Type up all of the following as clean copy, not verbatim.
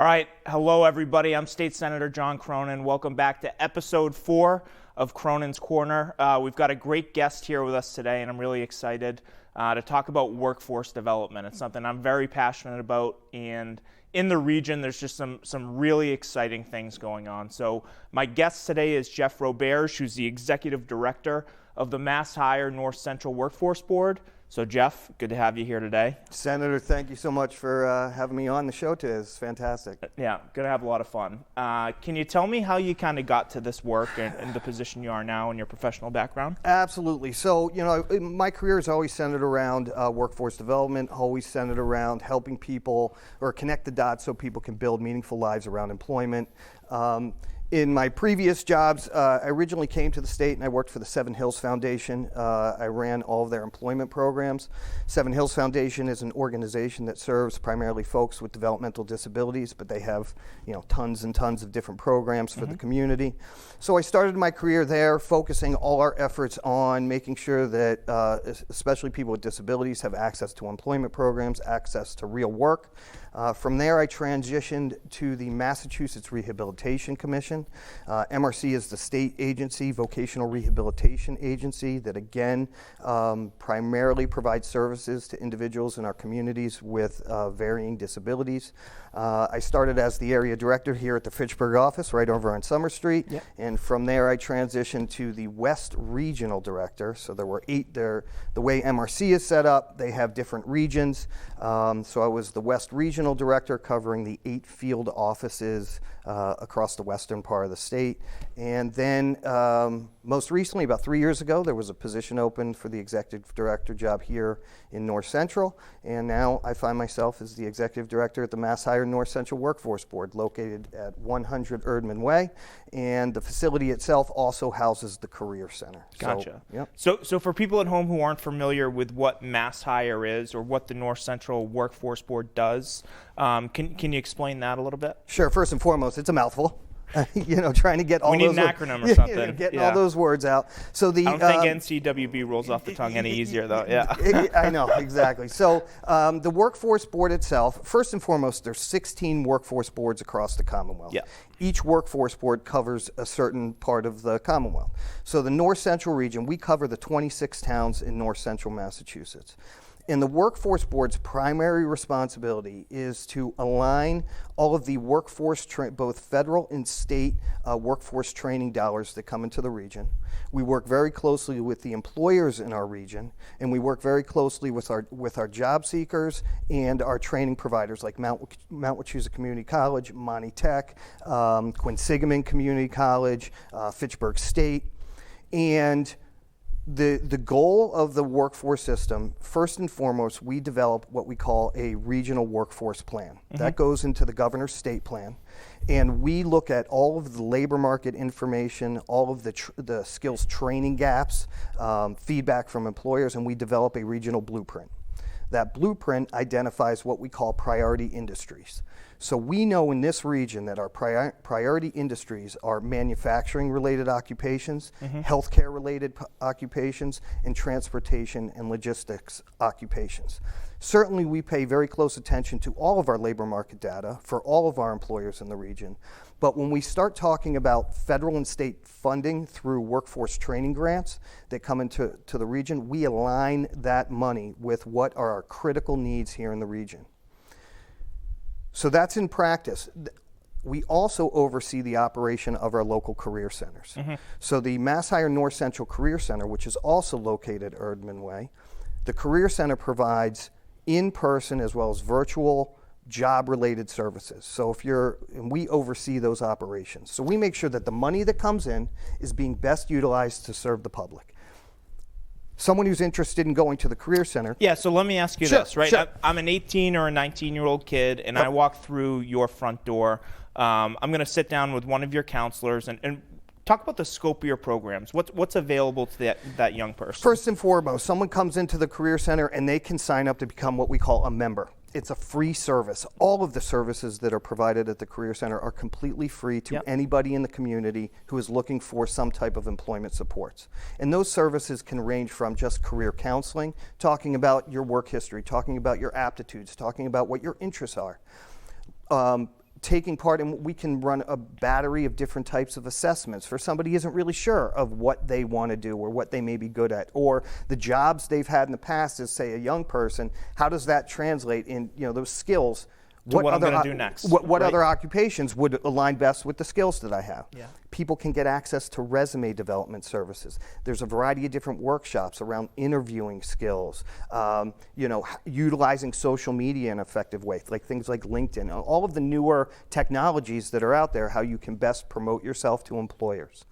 All right, hello everybody. I'm State Senator John Cronin. Welcome back to episode 4 of Cronin's Corner. We've got a great guest here with us today, and I'm really excited to talk about workforce development. It's something I'm very passionate about, and in the region, there's just some really exciting things going on. So my guest today is Jeff Roberge, who's the Executive Director of the MassHire North Central Workforce Board. So Jeff, good to have you here today. Senator, thank you so much for having me on the show today. It's fantastic. Yeah, going to have a lot of fun. Can you tell me how you kind of got to this work and the position you are now in your professional background? Absolutely. So, my career is always centered around workforce development, always centered around helping people or connect the dots so people can build meaningful lives around employment. In my previous jobs, I originally came to the state and I worked for the Seven Hills Foundation. I ran all of their employment programs. Seven Hills Foundation is an organization that serves primarily folks with developmental disabilities, but they have tons and tons of different programs for the community. So I started my career there, focusing all our efforts on making sure that especially people with disabilities have access to employment programs, access to real work. From there, I transitioned to the Massachusetts Rehabilitation Commission. MRC is the state agency, vocational rehabilitation agency, that again primarily provides services to individuals in our communities with varying disabilities. I started as the area director here at the Fitchburg office right over on Summer Street. Yep. And from there I transitioned to the West Regional Director. So there were 8 there. The way MRC is set up, they have different regions. So I was the West Regional Director covering the 8 field offices across the western part of the state. And then most recently, about 3 years ago, there was a position open for the Executive Director job here in North Central. And now I find myself as the Executive Director at the MassHire North Central Workforce Board, located at 100 Erdman Way. And the facility itself also houses the Career Center. Gotcha. So, yep. So for people at home who aren't familiar with what MassHire is or what the North Central Workforce Board does, can you explain that a little bit? Sure. First and foremost, it's a mouthful. Trying to get all we need those an acronym or something. Getting all those words out. So I don't think NCWB rolls off the tongue any easier, though. Yeah. I know, exactly. So the Workforce Board itself, first and foremost, there's 16 workforce boards across the Commonwealth. Yeah. Each workforce board covers a certain part of the Commonwealth. So the North Central region, we cover the 26 towns in North Central Massachusetts. And the Workforce Board's primary responsibility is to align all of the workforce, both federal and state workforce training dollars that come into the region. We work very closely with the employers in our region, and we work very closely with our job seekers and our training providers like Mount Wachusett Community College, Monty Tech, Quinsigamond Community College, Fitchburg State. And the goal of the workforce system, first and foremost, we develop what we call a regional workforce plan. That goes into the governor's state plan. And we look at all of the labor market information, all of the skills training gaps, feedback from employers, and we develop a regional blueprint. That blueprint identifies what we call priority industries. So we know in this region that our priority industries are manufacturing-related occupations, healthcare-related occupations, and transportation and logistics occupations. Certainly, we pay very close attention to all of our labor market data for all of our employers in the region. But when we start talking about federal and state funding through workforce training grants that come into the region, we align that money with what are our critical needs here in the region. So that's in practice. We also oversee the operation of our local career centers. So the MassHire North Central Career Center, which is also located Erdman Way, the Career Center provides in-person as well as virtual job-related services. So and we oversee those operations. So we make sure that the money that comes in is being best utilized to serve the public. Someone who's interested in going to the Career Center. Yeah, so let me ask you this, right? Sure. I'm an 18 or a 19-year-old kid, and I walk through your front door. I'm going to sit down with one of your counselors and talk about the scope of your programs. What's available to that young person? First and foremost, someone comes into the Career Center and they can sign up to become what we call a member. It's a free service. All of the services that are provided at the Career Center are completely free to anybody in the community who is looking for some type of employment supports. And those services can range from just career counseling, talking about your work history, talking about your aptitudes, talking about what your interests are. taking part in, we can run a battery of different types of assessments for somebody who isn't really sure of what they want to do or what they may be good at, or the jobs they've had in the past as, say, a young person. How does that translate in, those skills? What I'm going to do next. What right? other occupations would align best with the skills that I have? Yeah. People can get access to resume development services. There's a variety of different workshops around interviewing skills, utilizing social media in an effective way, like things like LinkedIn, all of the newer technologies that are out there, how you can best promote yourself to employers.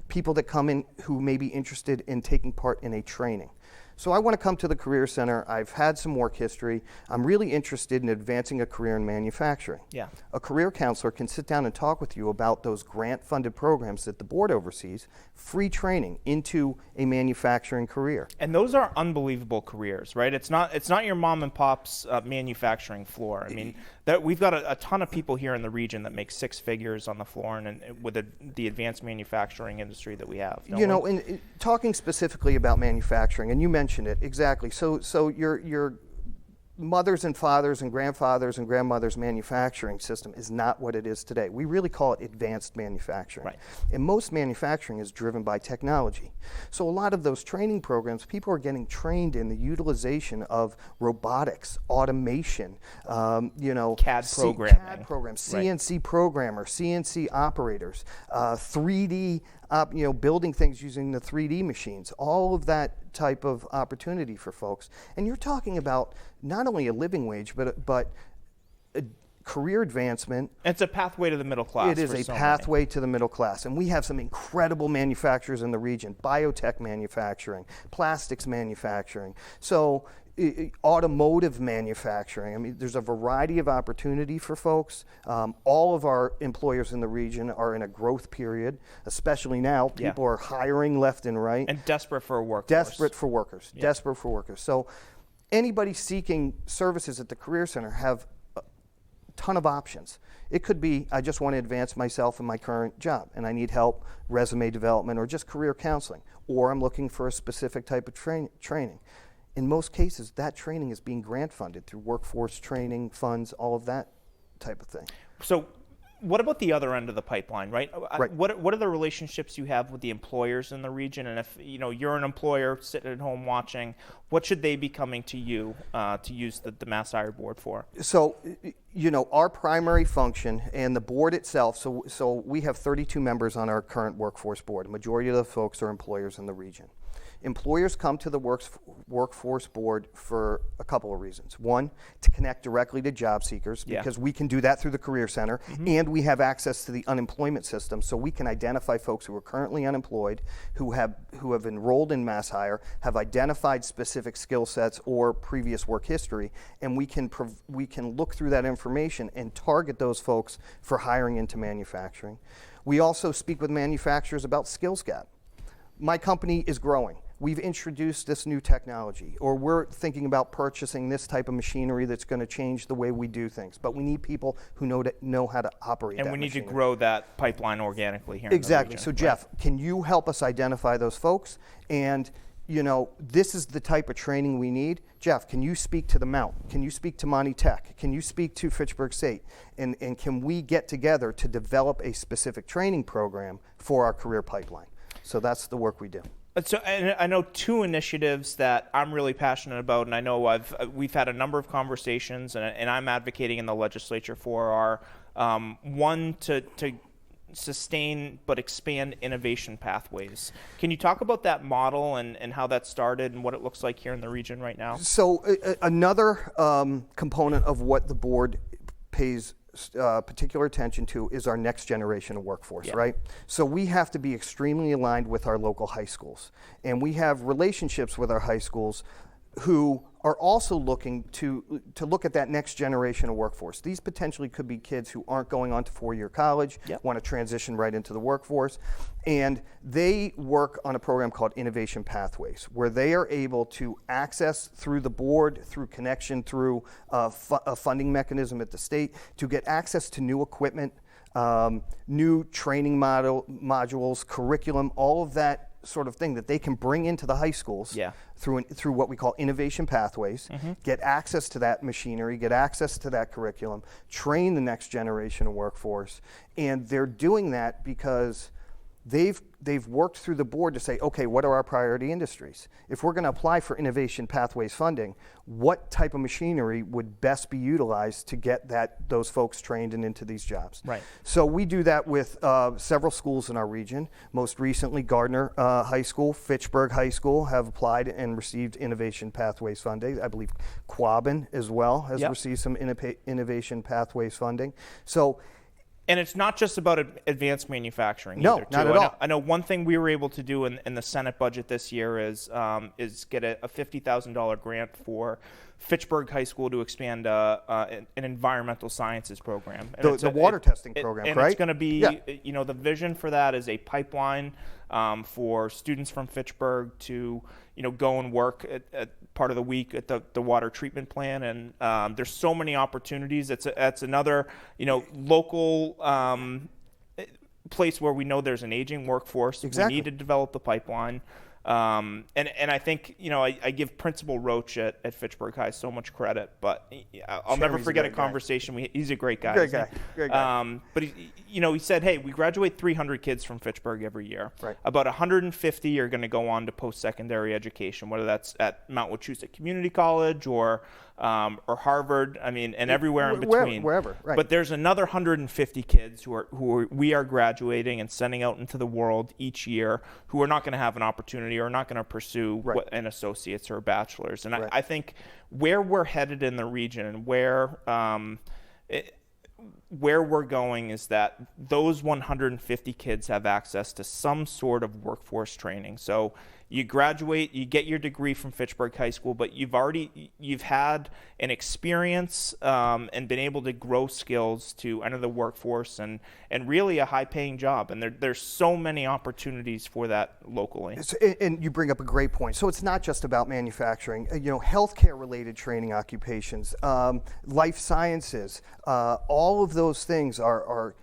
People that come in who may be interested in taking part in a training. So I want to come to the Career Center. I've had some work history. I'm really interested in advancing a career in manufacturing. Yeah. A career counselor can sit down and talk with you about those grant-funded programs that the board oversees, free training into a manufacturing career. And those are unbelievable careers, right? It's not your mom and pop's manufacturing floor. I mean, we've got a ton of people here in the region that make six figures on the floor, and with the advanced manufacturing industry that we have. And talking specifically about manufacturing, and you mentioned it exactly. So your mothers and fathers and grandfathers and grandmothers' manufacturing system is not what it is today. We really call it advanced manufacturing. Right. And most manufacturing is driven by technology. So a lot of those training programs, people are getting trained in the utilization of robotics, automation, CAD programming. CAD programs, Right. CNC programmers, CNC operators, 3D, building things using the 3D machines, all of that type of opportunity for folks. And you're talking about not only a living wage, but a career advancement. It's a pathway to the middle class. It is a pathway to the middle class. And we have some incredible manufacturers in the region, biotech manufacturing, plastics manufacturing. So automotive manufacturing. I mean, there's a variety of opportunity for folks. All of our employers in the region are in a growth period, especially now. People are hiring left and right. And desperate for a workforce. Desperate for workers. So anybody seeking services at the Career Center have a ton of options. It could be, I just want to advance myself in my current job and I need help, resume development, or just career counseling. Or I'm looking for a specific type of training. In most cases, that training is being grant funded through workforce training funds, all of that type of thing. So what about the other end of the pipeline, right? Right. What are the relationships you have with the employers in the region? And if you're an employer sitting at home watching, what should they be coming to you to use the Mass Hire Board for? So, our primary function and the board itself, so we have 32 members on our current workforce board. A majority of the folks are employers in the region. Employers come to the workforce board for a couple of reasons. One, to connect directly to job seekers, because we can do that through the Career Center, and we have access to the unemployment system, so we can identify folks who are currently unemployed, who have enrolled in Mass Hire, have identified specific skill sets or previous work history, and we can look through that information and target those folks for hiring into manufacturing. We also speak with manufacturers about skills gap. My company is growing. We've introduced this new technology, or we're thinking about purchasing this type of machinery that's going to change the way we do things. But we need people who know how to operate that And we need machinery. to grow that pipeline organically here Exactly. in the region. So Jeff, can you help us identify those folks? And this is the type of training we need. Jeff, can you speak to the Mount? Can you speak to Monty Tech? Can you speak to Fitchburg State? And can we get together to develop a specific training program for our career pipeline? So that's the work we do. So and I know two initiatives that I'm really passionate about, and I know we've had a number of conversations, and I'm advocating in the legislature for are one to sustain but expand innovation pathways. Can you talk about that model and how that started and what it looks like here in the region right now? So another component of what the board pays particular attention to is our next generation of workforce, right? So we have to be extremely aligned with our local high schools. And we have relationships with our high schools who are also looking to look at that next generation of workforce. These potentially could be kids who aren't going on to four-year college, want to transition right into the workforce, and they work on a program called Innovation Pathways, where they are able to access through the board, through connection, through a funding mechanism at the state, to get access to new equipment, new training modules, curriculum, all of that sort of thing that they can bring into the high schools through what we call innovation pathways, get access to that machinery, get access to that curriculum, train the next generation of workforce. And they're doing that because they've worked through the board to say, okay, what are our priority industries? If we're going to apply for innovation pathways funding, what type of machinery would best be utilized to get those folks trained and into these jobs? Right. So we do that with several schools in our region. Most recently, Gardner High School, Fitchburg High School have applied and received innovation pathways funding. I believe Quabbin as well has received some innovation pathways funding. So. And it's not just about advanced manufacturing. No, either, not at all. I know one thing we were able to do in the Senate budget this year is get a $50,000 grant for Fitchburg High School to expand an environmental sciences program. And the water testing program, and right? It's going to be, the vision for that is a pipeline for students from Fitchburg to, go and work at part of the week at the water treatment plant. And there's so many opportunities. It's another, local place where we know there's an aging workforce. Exactly. We need to develop the pipeline. And I think, I give Principal Roach at Fitchburg High so much credit, but I'll never forget a conversation. He's a great guy. Great guy. But he said, hey, we graduate 300 kids from Fitchburg every year. Right. About 150 are going to go on to post-secondary education, whether that's at Mount Wachusett Community College or Harvard. And everywhere in between. Wherever. Right. But there's another 150 kids we are graduating and sending out into the world each year who are not going to have an opportunity or not going to pursue an associate's or a bachelor's. And I think where we're headed in the region and where we're going is that those 150 kids have access to some sort of workforce training. So you graduate, you get your degree from Fitchburg High School, but you've had an experience and been able to grow skills to enter the workforce and really a high-paying job. And there's so many opportunities for that locally. And you bring up a great point. So it's not just about manufacturing. Healthcare-related training occupations, life sciences, all of those things are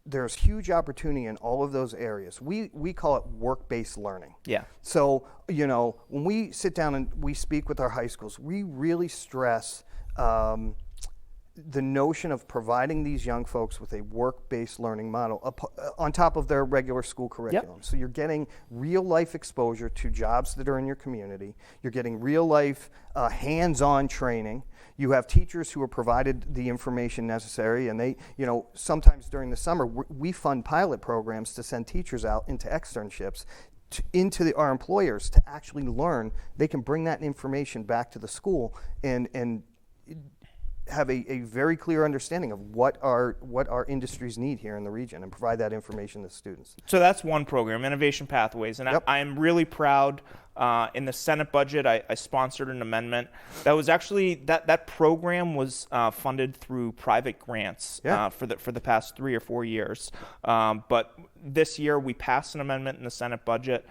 there's huge opportunity in all of those areas. We call it work-based learning. Yeah. So, when we sit down and we speak with our high schools, we really stress the notion of providing these young folks with a work-based learning model on top of their regular school curriculum. So you're getting real-life exposure to jobs that are in your community. You're getting real-life hands-on training. You have teachers who are provided the information necessary, and they, sometimes during the summer, we fund pilot programs to send teachers out into externships into our employers to actually learn. They can bring that information back to the school and have a very clear understanding of what our industries need here in the region and provide that information to students. So that's one program, Innovation Pathways. And I'm really proud. In the Senate budget, I sponsored an amendment that was actually that program was funded through private grants for the past 3 or 4 years. But this year we passed an amendment in the Senate budget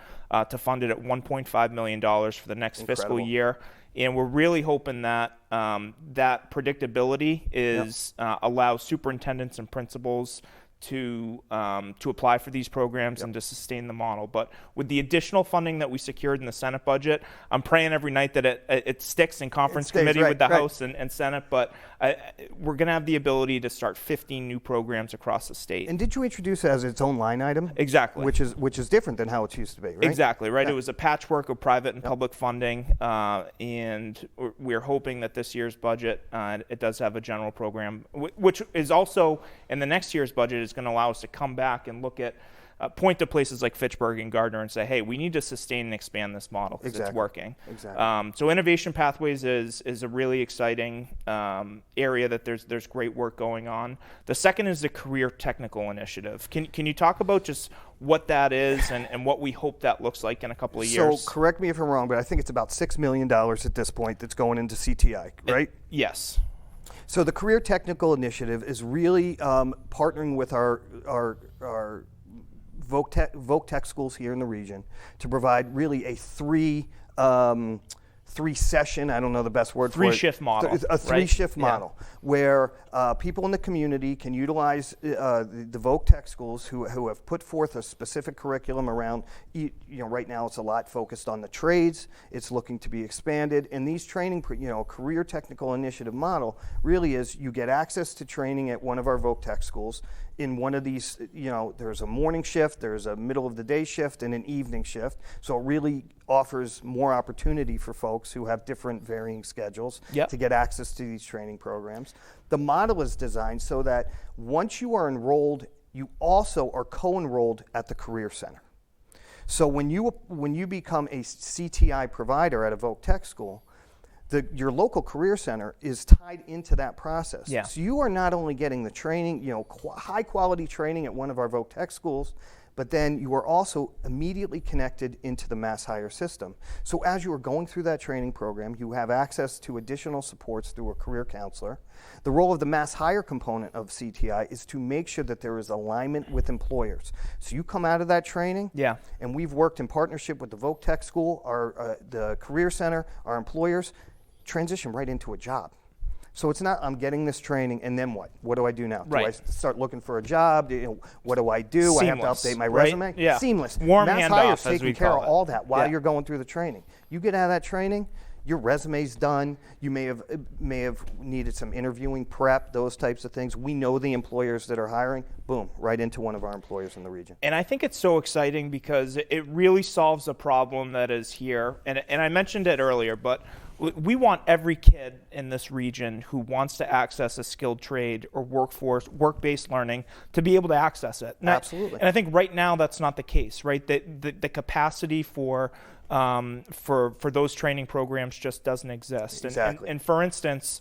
to fund it at $1.5 million for the next fiscal year. And we're really hoping that that predictability allows superintendents and principals to apply for these programs and to sustain the model. But with the additional funding that we secured in the Senate budget, I'm praying every night that it sticks in conference committee with the House and Senate. But we're going to have the ability to start 15 new programs across the state. And did you introduce it as its own line item? Exactly. Which is different than how it used to be, right? Exactly, right? Yeah. It was a patchwork of private and public funding, and we're hoping that this year's budget, it does have a general program, which is also in the next year's budget is going to allow us to come back and look at point to places like Fitchburg and Gardner and say, hey, we need to sustain and expand this model because it's working. Exactly. So Innovation Pathways is a really exciting area that there's great work going on. The second is the Career Technical Initiative. Can you talk about just what that is and what we hope that looks like in a couple of years? So correct me if I'm wrong, but I think it's about $6 million at this point that's going into CTI, right? Yes. So the Career Technical Initiative is really partnering with our Voc Tech schools here in the region to provide really a three three-session, I don't know the best word for it. Three-shift model. A three-shift right? model where people in the community can utilize the Voc Tech schools who have put forth a specific curriculum around, right now it's a lot focused on the trades. It's looking to be expanded. And these training, career technical initiative model really is you get access to training at one of our Voc Tech schools. In one of these, there's a morning shift, there's a middle of the day shift, and an evening shift. So it really offers more opportunity for folks who have different varying schedules to get access to these training programs. The model is designed so that once you are enrolled, you also are co-enrolled at the Career Center. So when you become a CTI provider at a Voc Tech school, your local career center is tied into that process. Yeah. So you are not only getting the training, high quality training at one of our Voc Tech schools, but then you are also immediately connected into the Mass Hire system. So as you are going through that training program, you have access to additional supports through a career counselor. The role of the Mass Hire component of CTI is to make sure that there is alignment with employers. So you come out of that training, and we've worked in partnership with the Voc Tech school, the career center, our employers, transition right into a job. So it's not, I'm getting this training, and then what? What do I do now? Right. Do I start looking for a job? What do I do? Seamless, I have to update my right? resume? Yeah. Seamless. Warm Mass handoff, Hire's as we taking care call of it. all that while Yeah. you're going through the training. You get out of that training, your resume's done. You may have needed some interviewing prep, those types of things. We know the employers that are hiring. Boom, right into one of our employers in the region. And I think it's so exciting because it really solves a problem that is here. And I mentioned it earlier, but we want every kid in this region who wants to access a skilled trade or work-based learning to be able to access it. Absolutely. And I think right now that's not the case, right? The capacity for those training programs just doesn't exist. Exactly. And for instance,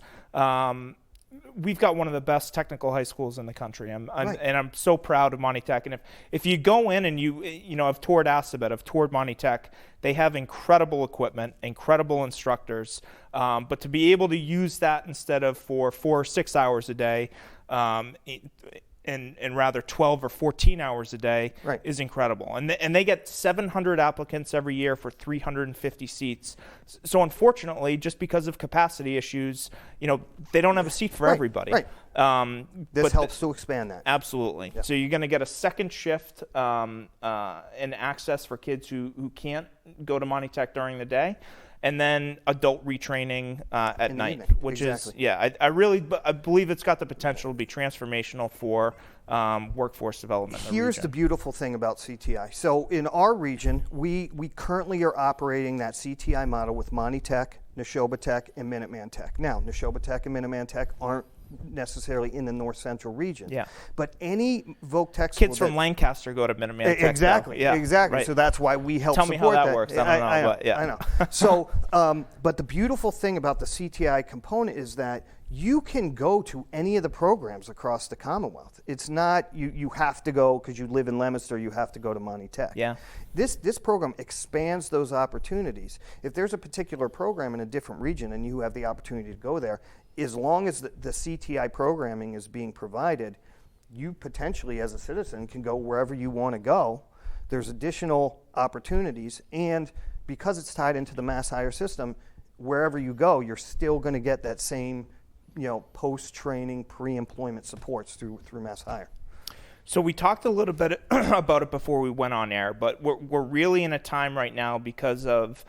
we've got one of the best technical high schools in the country. And I'm so proud of Monty Tech. And if you go in and I've toured Assabet, I've toured Monty Tech, they have incredible equipment, incredible instructors. But to be able to use that instead of for 4 or 6 hours a day, and rather 12 or 14 hours a day is incredible. And they get 700 applicants every year for 350 seats. So unfortunately, just because of capacity issues, they don't have a seat for everybody. Right. This helps to expand that. Absolutely. Yeah. So you're going to get a second shift and access for kids who can't go to Monty Tech during the day. And then adult retraining at night, which is, I believe it's got the potential to be transformational for workforce development. Here's the beautiful thing about CTI. So in our region, we currently are operating that CTI model with Monty Tech, Neshoba Tech, and Minuteman Tech. Now, Neshoba Tech and Minuteman Tech aren't necessarily in the North Central region. Yeah. But any Voc Tech school kids from Lancaster go to Minuteman Tech. Exactly. Yeah. Exactly. Right. So that's why we help support that. Tell me how that works. I don't know. But yeah. I know. So, but the beautiful thing about the CTI component is that you can go to any of the programs across the Commonwealth. It's not you have to go because you live in Leominster, you have to go to Monty Tech. Yeah. This program expands those opportunities. If there's a particular program in a different region and you have the opportunity to go there, as long as the CTI programming is being provided, you potentially as a citizen can go wherever you want to go. There's additional opportunities, and because it's tied into the Mass Hire system, wherever you go, you're still going to get that same post-training, pre-employment supports through Mass Hire. So we talked a little bit about it before we went on air, but we're really in a time right now because of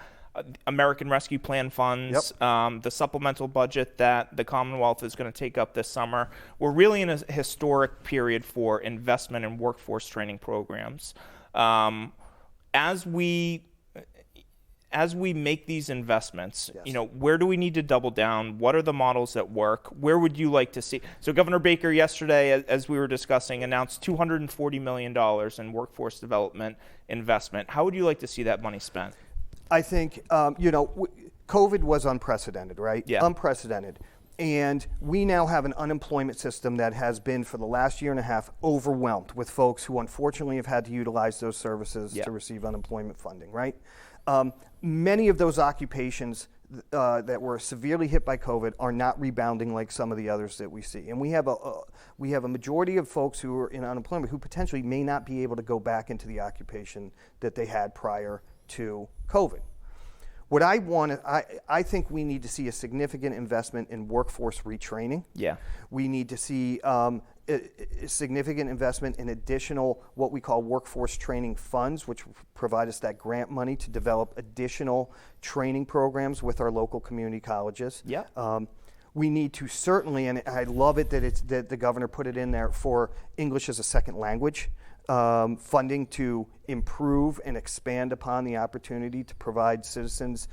American Rescue Plan funds, the supplemental budget that the Commonwealth is going to take up this summer. We're really in a historic period for investment in workforce training programs. As we make these investments, where do we need to double down? What are the models that work? Where would you like to see? So Governor Baker yesterday, as we were discussing, announced $240 million in workforce development investment. How would you like to see that money spent? I think, COVID was unprecedented, right? Yeah. Unprecedented. And we now have an unemployment system that has been, for the last year and a half, overwhelmed with folks who unfortunately have had to utilize those services to receive unemployment funding, right? Many of those occupations that were severely hit by COVID are not rebounding like some of the others that we see. And we have a majority of folks who are in unemployment who potentially may not be able to go back into the occupation that they had prior to COVID. What I think we need to see a significant investment in workforce retraining. Yeah. We need to see a significant investment in additional what we call workforce training funds, which provide us that grant money to develop additional training programs with our local community colleges. Yeah. We need to certainly, and I love it that the governor put it in there for English as a second language. Funding to improve and expand upon the opportunity to provide citizens,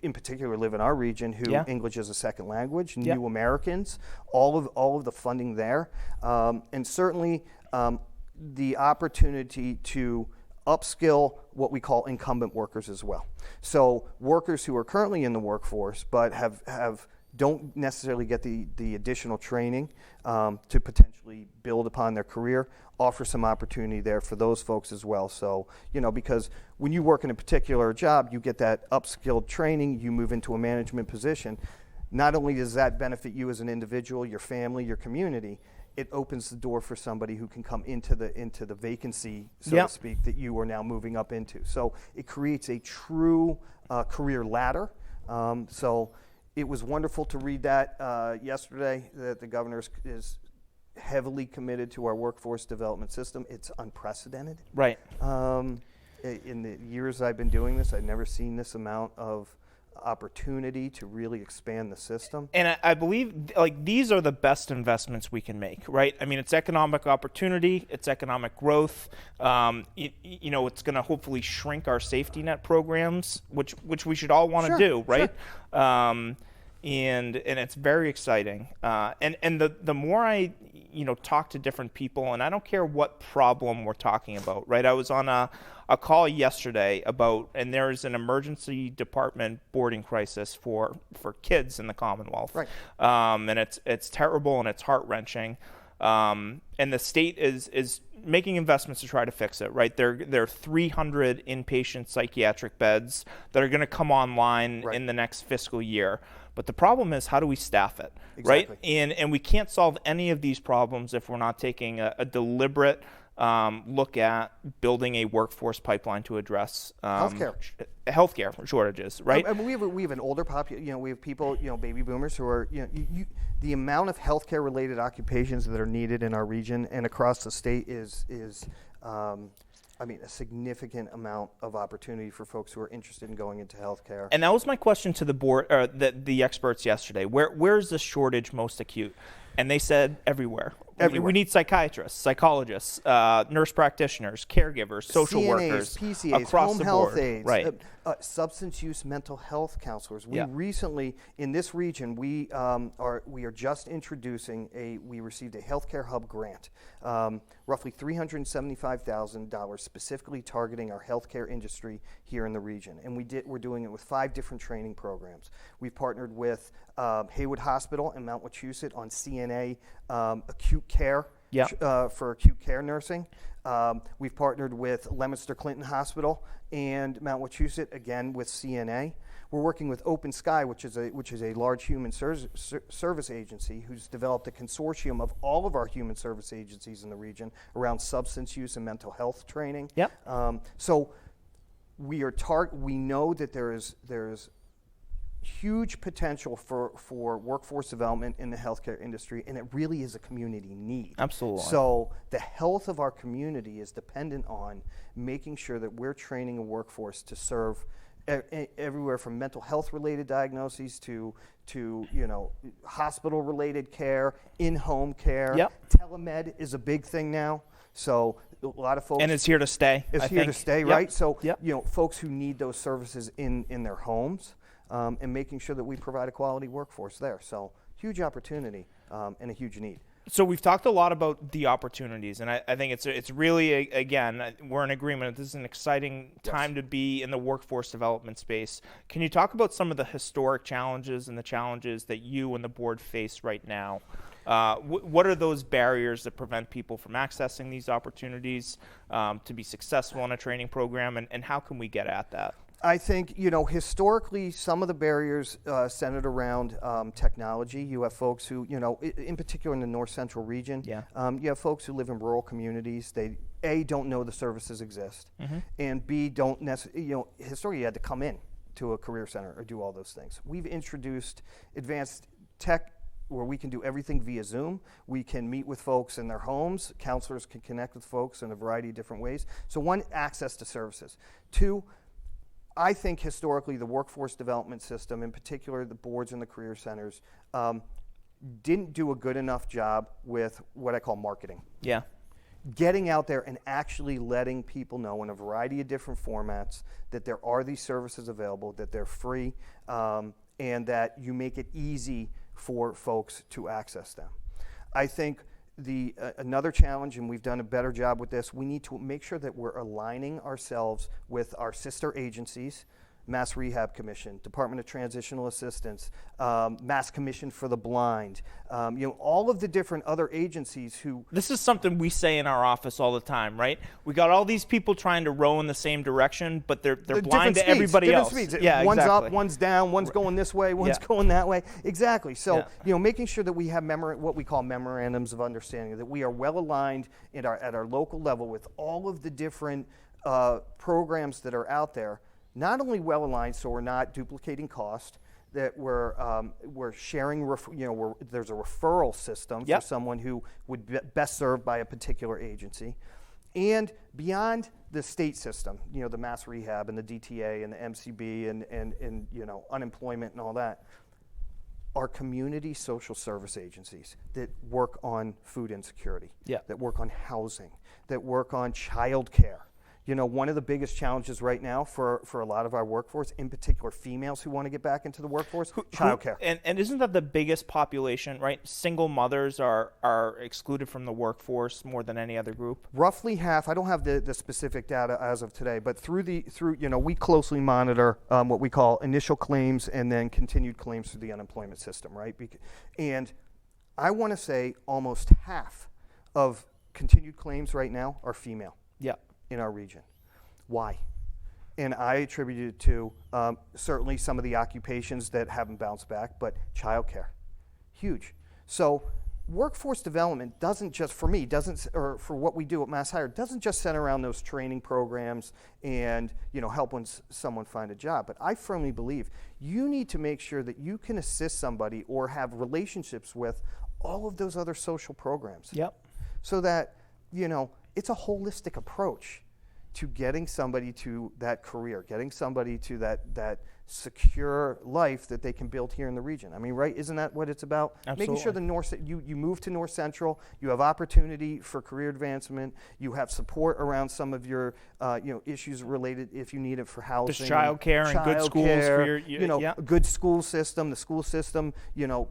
in particular live in our region, who English is a second language, new Americans, all of the funding there, and certainly the opportunity to upskill what we call incumbent workers as well. So workers who are currently in the workforce but don't necessarily get the additional training to potentially build upon their career, offer some opportunity there for those folks as well. So, because when you work in a particular job, you get that upskilled training, you move into a management position. Not only does that benefit you as an individual, your family, your community, it opens the door for somebody who can come into the vacancy, so to speak, that you are now moving up into. So it creates a true career ladder. So it was wonderful to read that yesterday, that the governor is heavily committed to our workforce development system. It's unprecedented. Right. In the years I've been doing this, I've never seen this amount of opportunity to really expand the system. And I believe these are the best investments we can make, right? I mean, it's economic opportunity, it's economic growth. It's going to hopefully shrink our safety net programs, which we should all want to do, right? Sure. And it's very exciting. And the more I talk to different people, and I don't care what problem we're talking about, right? I was on a call yesterday and there's an emergency department boarding crisis for kids in the Commonwealth. Right. And it's terrible and it's heart-wrenching. And the state is making investments to try to fix it, right? There are 300 inpatient psychiatric beds that are going to come online in the next fiscal year. But the problem is, how do we staff it, right? And we can't solve any of these problems if we're not taking a deliberate look at building a workforce pipeline to address healthcare shortages, right? I mean, we have an older population. We have people, baby boomers who are, the amount of healthcare related occupations that are needed in our region and across the state is a significant amount of opportunity for folks who are interested in going into healthcare. And that was my question to the board, or the experts yesterday. Where is the shortage most acute? And they said everywhere. We need psychiatrists, psychologists, nurse practitioners, caregivers, social CNAs, workers, PCAs, across home the health board. aides, Right. Substance use mental health counselors. We recently, in this region, we are just introducing we received a healthcare hub grant, roughly $375,000 specifically targeting our healthcare industry here in the region. And we're doing it with 5 different training programs. We've partnered with Haywood Hospital in Mount Wachusett on CNA acute care for acute care nursing. We've partnered with Leominster Clinton Hospital and Mount Wachusett, again with CNA. We're working with Open Sky, which is a large human service agency who's developed a consortium of all of our human service agencies in the region around substance use and mental health training. So we know that there is huge potential for workforce development in the healthcare industry, and it really is a community need. Absolutely. So the health of our community is dependent on making sure that we're training a workforce to serve everywhere from mental health related diagnoses to hospital related care, in-home care. Telemed is a big thing now. So a lot of folks, and it's here to stay. It's here to stay, right? So folks who need those services in their homes. And making sure that we provide a quality workforce there. So huge opportunity and a huge need. So we've talked a lot about the opportunities, and I think it's really, again, we're in agreement. This is an exciting time to be in the workforce development space. Can you talk about some of the historic challenges and the challenges that you and the board face right now? What are those barriers that prevent people from accessing these opportunities to be successful in a training program, and how can we get at that? I think, historically, some of the barriers centered around technology. You have folks who, in particular in the North Central region, you have folks who live in rural communities. They, A, don't know the services exist, and B, don't necessarily, historically you had to come in to a career center or do all those things. We've introduced advanced tech where we can do everything via Zoom. We can meet with folks in their homes. Counselors can connect with folks in a variety of different ways. So one, access to services. Two, I think historically the workforce development system, in particular the boards and the career centers, didn't do a good enough job with what I call marketing. Yeah. Getting out there and actually letting people know in a variety of different formats that there are these services available, that they're free, and that you make it easy for folks to access them. I think another challenge, and we've done a better job with this, we need to make sure that we're aligning ourselves with our sister agencies, Mass Rehab Commission, Department of Transitional Assistance, Mass Commission for the Blind, all of the different other agencies who... This is something we say in our office all the time, right? We got all these people trying to row in the same direction, but they're blind to everybody else. Speeds. Yeah, one's exactly. up, one's down, one's going this way, one's going that way. Exactly. So, making sure that we have what we call memorandums of understanding, that we are well aligned at our local level with all of the different programs that are out there. Not only well aligned, so we're not duplicating cost, that we're sharing, there's a referral system for someone who would be best served by a particular agency, and beyond the state system, the Mass Rehab and the DTA and the MCB and unemployment and all that, are community social service agencies that work on food insecurity, that work on housing, that work on child care. One of the biggest challenges right now for a lot of our workforce, in particular females who want to get back into the workforce, childcare. And isn't that the biggest population, right? Single mothers are excluded from the workforce more than any other group? Roughly half. I don't have the specific data as of today, but we closely monitor what we call initial claims and then continued claims through the unemployment system, right? And I want to say almost half of continued claims right now are female. Yeah. In our region. Why? And I attribute it to certainly some of the occupations that haven't bounced back, but childcare, huge. So workforce development doesn't just, for what we do at Mass Hire, doesn't just center around those training programs and help someone find a job. But I firmly believe you need to make sure that you can assist somebody or have relationships with all of those other social programs. Yep. So that it's a holistic approach to getting somebody to that career, getting somebody to that secure life that they can build here in the region. I mean, right? Isn't that what it's about? Absolutely. Making sure you move to North Central, you have opportunity for career advancement, you have support around some of your issues related if you need it for housing. There's child care and good schools for your good school system. The school system,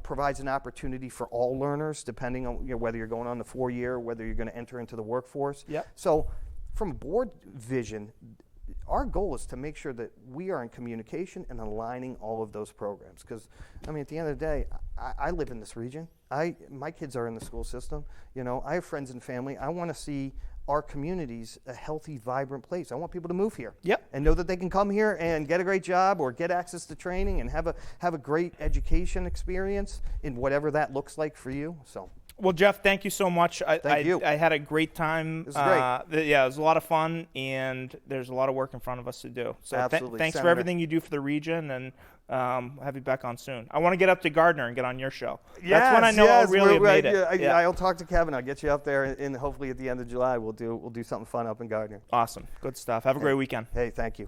provides an opportunity for all learners, depending on whether you're going on the 4-year, whether you're going to enter into the workforce. Yep. So, from a board vision, our goal is to make sure that we are in communication and aligning all of those programs. Because, at the end of the day, I live in this region. My kids are in the school system. I have friends and family. I want to see our communities a healthy, vibrant place. I want people to move here. Yep. And know that they can come here and get a great job or get access to training and have a great education experience in whatever that looks like for you. So. Well, Jeff, thank you so much. Thank you. I had a great time. It was great. It was a lot of fun, and there's a lot of work in front of us to do. So absolutely. Thanks Senator, for everything you do for the region, and have you back on soon. I want to get up to Gardner and get on your show. That's when I know I'll really have made it. I'll talk to Kevin. I'll get you up there, and hopefully at the end of July we'll do something fun up in Gardner. Awesome. Good stuff. Have a great weekend. Hey, thank you.